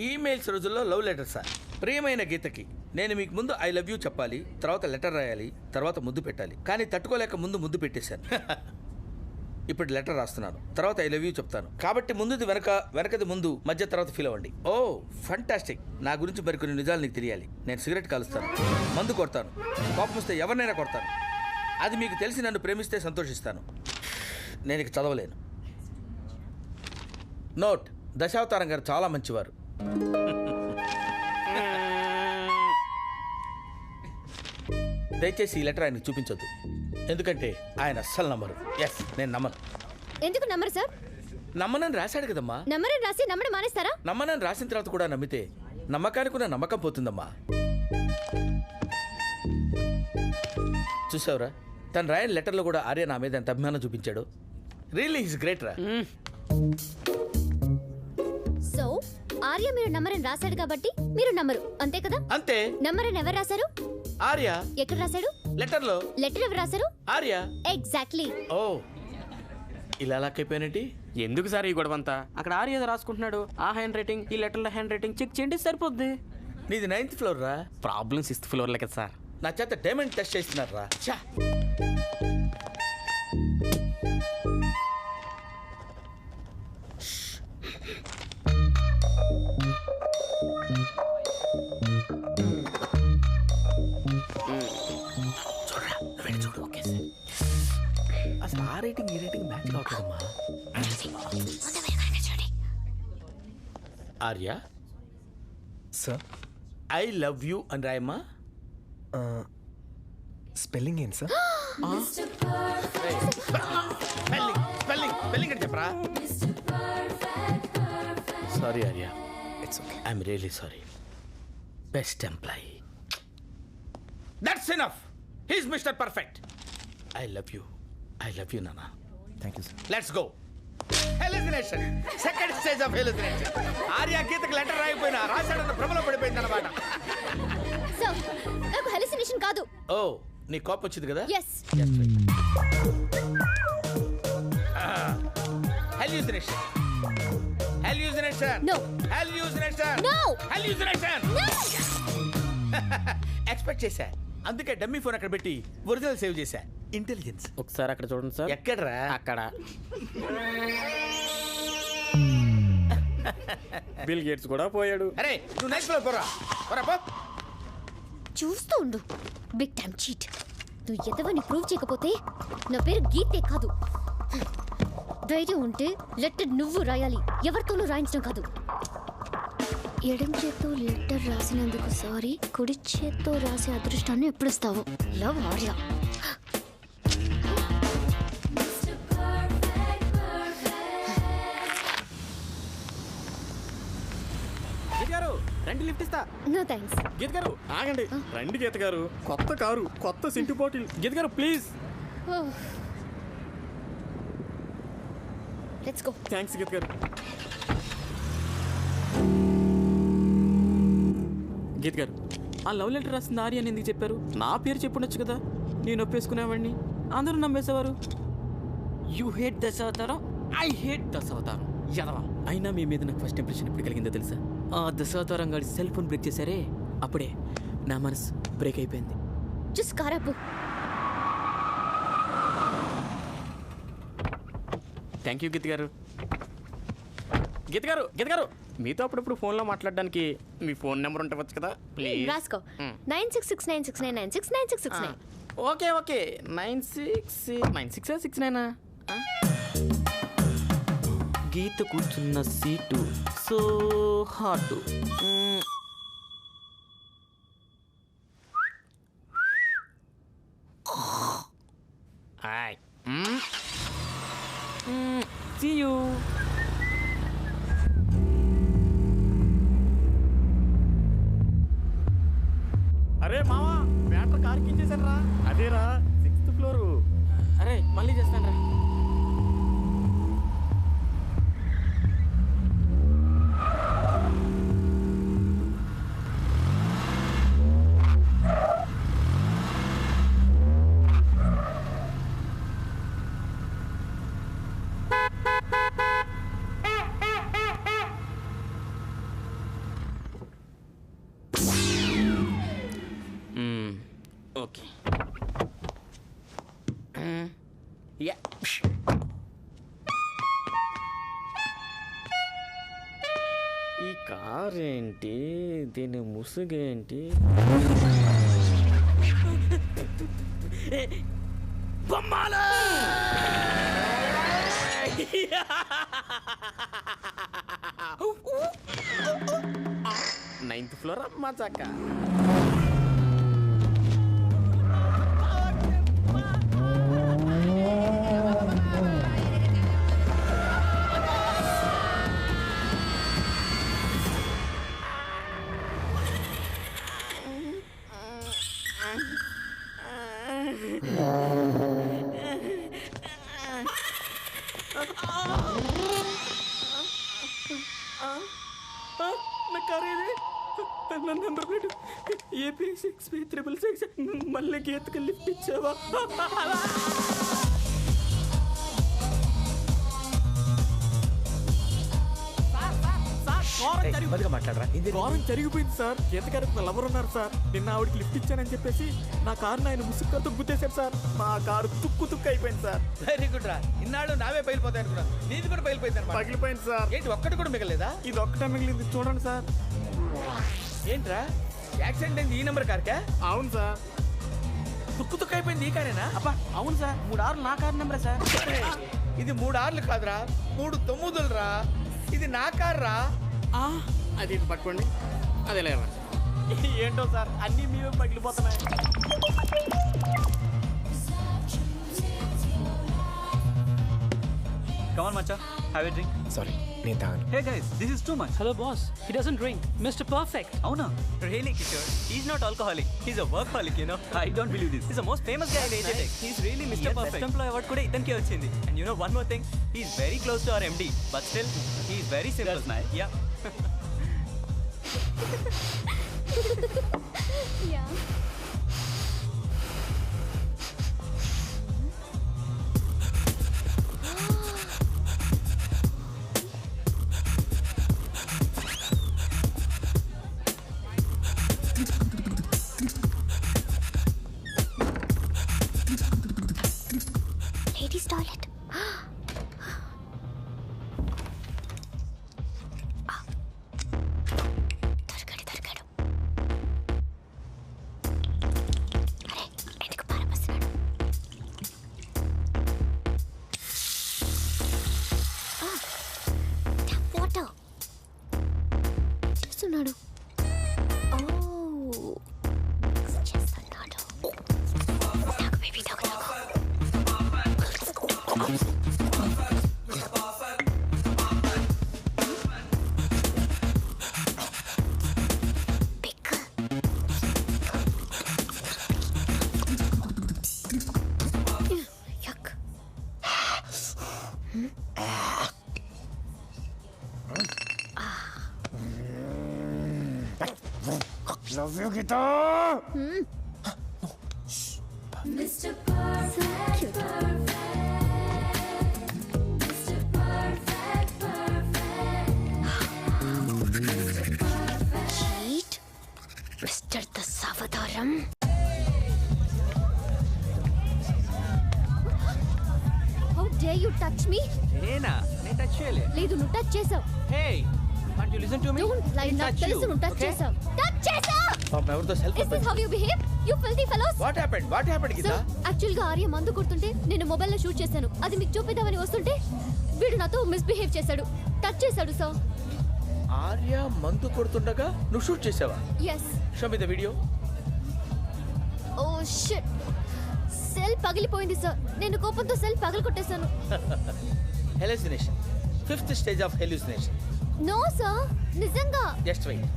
Emails రోజుల్లో love letter sir. ప్రియమైన గీతకి నేను మీకు ముందు ఐ లవ్ యూ చెప్పాలి, తర్వాత లెటర్ రాయాలి, తర్వాత ముద్దు పెట్టాలి. కానీ తట్టుకోలేక ముందు ముద్దు పెట్టేశాను. ఇప్పుడు లెటర్ రాస్తున్నాను, తర్వాత ఐ లవ్ యూ చెప్తాను. కాబట్టి ముందుది వెనక, వెనకది ముందు, మధ్య తర్వాత ఫీల్ అవ్వండి. ఓ ఫంటాస్టిక్. నా గురించి మరికొన్ని నిజాలు నీకు తెలియాలి. నేను సిగరెట్ కాలుస్తాను, మందు కొడతాను, కోపం వస్తే ఎవరినైనా కొడతాను. అది మీకు తెలిసి నన్ను ప్రేమిస్తే సంతోషిస్తాను. నేను ఇక చదవలేను. నోట్: దశావతారం గారు చాలా మంచివారు. దయచేసి ఈ లెటర్ ఆయనకు చూపించొద్దు, ఎందుకంటే ఆయన అస్సలు నమ్మరు. ఎస్, నేను నమ్మను. ఎందుకు నమ్మరు సార్? నమ్మనని రాశాడు కదమ్మా. నమ్మరని రాసి నమ్మడం మానేస్తారా? నమ్మనని రాసిన తర్వాత కూడా నమ్మితే నమ్మకానికి ఉన్న నమ్మకం పోతుందమ్మా. చూసావురా, తను రాయని లెటర్లో కూడా ఆర్య నా మీద ఎంత అభిమానం చూపించాడు. రియల్లీ ఈజ్ గ్రేట్ రా. సో ఆర్య మీరు నమ్మరని రాశాడు కాబట్టి మీరు నమ్మరు, అంతే కదా? అంతే. నమ్మరని ఎవరు రాశారు? ఆర్య. ఎక్కడ రాశాడు? లెటర్లో. లెటర్ ఎవరు రాశారు? ఆర్య. ఎగ్జాక్ట్లీ. ఓ, ఇలా లాక్కైపోయినట్టు. ఎందుకు సార్ ఈ గొడవంతా? అక్కడ ఆర్య ఏదో రాసుకుంటున్నాడు, ఆ హ్యాండ్ రైటింగ్, ఈ లెటర్లో హ్యాండ్ రైటింగ్ చెక్ చేయండి సరిపోద్ది. నీది 9th ఫ్లోర్ రా. ప్రాబ్లం 6th ఫ్లోర్లే కదా సార్. నా చేత డైమండ్ టెస్ట్ చేస్తున్నారు రా. ఛా. చూడరా, వెళ్ళి చూడు. Okay sir. అసలు ఆ రేటింగ్ ఈ రేటింగ్ మ్యాచ్ కావట్లేదమ్మా. Arya, sir I love you అని రాయమ్మా. స్పెల్లింగ్ ఏంటి సార్? స్పెల్లింగ్ స్పెల్లింగ్ స్పెల్లింగ్ అని చెప్పరా. Sorry Arya, it's okay. I'm really sorry. Best employee. That's enough. He's mister perfect. I love you నానా. Thank you sir. Let's go. Hallucination, second stage of hallucination. Arya గీతకు letter రాయిపోయినా రాశాడన్న భ్రమలో పడిపోయింది అనమాట. So నాకు hallucination కాదు. ఓ, నీ కోపం వచ్చింది కదా. yes hallucination. Hallucination. No. Hallucination. No. Hallucination. Expect చేశా, అందుకే డమ్మీ ఫోన్ అక్కడ పెట్టి ఒరిజినల్ సేవ్ చేశా. ఇంటెలిజెన్స్. ఒకసారి అక్కడ చూడండి సార్. ఎక్కడరా? అక్కడ. బిల్ గేట్స్ కూడా పోయాడు. అరే నువ్వు నెక్స్ట్ ఫ్లోర్ పోరా. పోరా పో. చూస్తూ ఉండు, బిగ్ టైమ్ చీట్. నువ్వు ఎదవని ప్రూవ్ చేయకపోతే నా పేరు గీతే కాదు. ధైర్యం ఉంటే లెటర్ నువ్వు రాయాలి, ఎవరితోనూ రాయించడం కాదు. ఎడం చేత్తో లెటర్ రాసినందుకు సారీ, కుడి చేత్తో రాసే అదృష్టాన్ని ఎప్పుడు ఇస్తావు? లవ్ ఆర్య. గీత గారు రండి, లిఫ్ట్ ఇస్తా. No thanks. గీత గారు ఆగండి. రండి గీత గారు, కొత్త కారు, కొత్త సింటు బాటిల్. గీత గారు ప్లీజ్. Let's go. థ్యాంక్స్ గీత గారు. గీత గారు, ఆ లవ్ లెటర్ రాసింది ఆర్య అని ఎందుకు చెప్పారు? నా పేరు చెప్పుండొచ్చు కదా, నేను ఒప్పేసుకునేవాడిని, అందరూ నమ్మేసేవారు. You hate Dasavatharam, I hate Dasavatharam. యదవా. అయినా మీ మీద నాకు ఫస్ట్ ఇంప్రెషన్ ఎప్పుడు కలిగిందో తెలుసా? ఆ దశావతారం గారి సెల్ ఫోన్ బ్రేక్ చేశారే, అప్పుడే నా మనసు బ్రేక్ అయిపోయింది. జస్ట్ కారాపు. థ్యాంక్ యూ గీత గారు. గీత గారు, గీత గారు, మీతో అప్పుడప్పుడు ఫోన్లో మాట్లాడడానికి మీ ఫోన్ నెంబర్ ఉండవచ్చు కదా, ప్లీజ్ రాసుకో. 966969969669. Okay okay. 9669 గీత కూర్చున్న seat so hot. See you. అరే మావా, బ్యాటర్ కార్ కించేశారు రా. అదేరా 6th ఫ్లోరు. అరే మళ్ళీ చేస్తాను రా. ఓకే యా ఈ కార్ ఏంటి, దీని ముసుగేంటి? బొమ్మాల 9th ఫ్లోర్ అమ్మా చక్క. నా కార్ ఏది? నా నెంబర్ ప్లేట్ ఏపీ 63666. మళ్ళీ గీతకి లిఫ్ట్ ఇచ్చావా? మాట్లాడరా కారం జరిగిపోయింది సార్. గీతగారు లవర్ ఉన్నారు సార్. నిన్న ఆవిడకి లిఫ్ట్ ఇచ్చానని చెప్పేసి నా కారుని ఆయన ముసుగుతో గుద్దేశారు సార్. మా కారు తుక్కు తుక్కు అయిపోయింది సార్. వెరీ గుడ్ రా. ఇన్నాడు నావే బయలుపోతాయి అనుకున్నా, నీది కూడా బయలుపోయింది అనమాట. పగిలిపోయింది సార్. ఏంటి ఒక్కటి కూడా మిగలేదా? ఇది ఒక్కటే మిగిలింది, చూడండి సార్. ఏంట్రా యాక్సిడెంట్ అయింది ఈ నెంబర్ కార్కా? అవును సార్. తుక్కు తుక్కు అయిపోయింది ఈ కారేనా? అబ్బా అవును సార్, 3 ఆర్లు నా కారు నెంబరే సార్. ఇది 3 ఆర్లు కాదురా, 3 9లు రా. ఇది నా కార్ రా. అది పట్టుకోండి. అదే లేవా ఏంటో సార్, అన్నీ మీవే పగిలిపోతున్నాయి. Come on, Macha. Have a drink. Sorry నేను తాగను. Hey guys, this is too much. Hello, boss. He doesn't drink. Mr. Perfect. Avuna? Really, Kishore? He's not alcoholic. He's a workaholic, you know. I don't believe this. He's the most famous guy in Asia Tech. He's really Mr. Perfect. Best employee award kuda itanke vachindi. And you know one more thing? He's very close to our MD. But still, he's very simple. That's nice. Yeah. Yeah. Ladies' toilet. దొరికాడు. అరే ఎందుకు పారబోస్తున్నాడు? Tap water చేస్తున్నాడు. Mix చేస్తున్నాడు. తాగు baby, తాగు. Love you Geetha. Mr. Perfect, Mr. Perfect, Cheat, Mr. Dasavadaram. How dare you touch me? నేనా? నేను టచ్ చేయలే. లేదు, నువ్వు టచ్ చేసావు. Hey, can't you listen to me? Don't lie, నాకు తెలుసు నువ్వు టచ్ చేసావు. టచ్ చేసావు. పాపం ఎవరితో self Is this how you behave? You filthy fellows. What happened Geetha? Sir, actual గా ఆర్య మందు కొడుతుంటే నేను మొబైల్లో షూట్ చేశాను. అది మీకు చూపిద్దామని వస్తుంటే వీడు నాతో మిస్బిహేవ్ చేశాడు, టచ్ చేశాడు సార్. ఆర్య మందు కొడుతుండగా నువ్వు షూట్ చేసావా? Yes. Show me the video. Oh shit, cell పగిలిపోయింది సార్. నేను కోపంతో సెల్ పగలగొట్టేశాను. Hallucination, 5th stage of hallucination. No sir, నిజంగా. Just wait.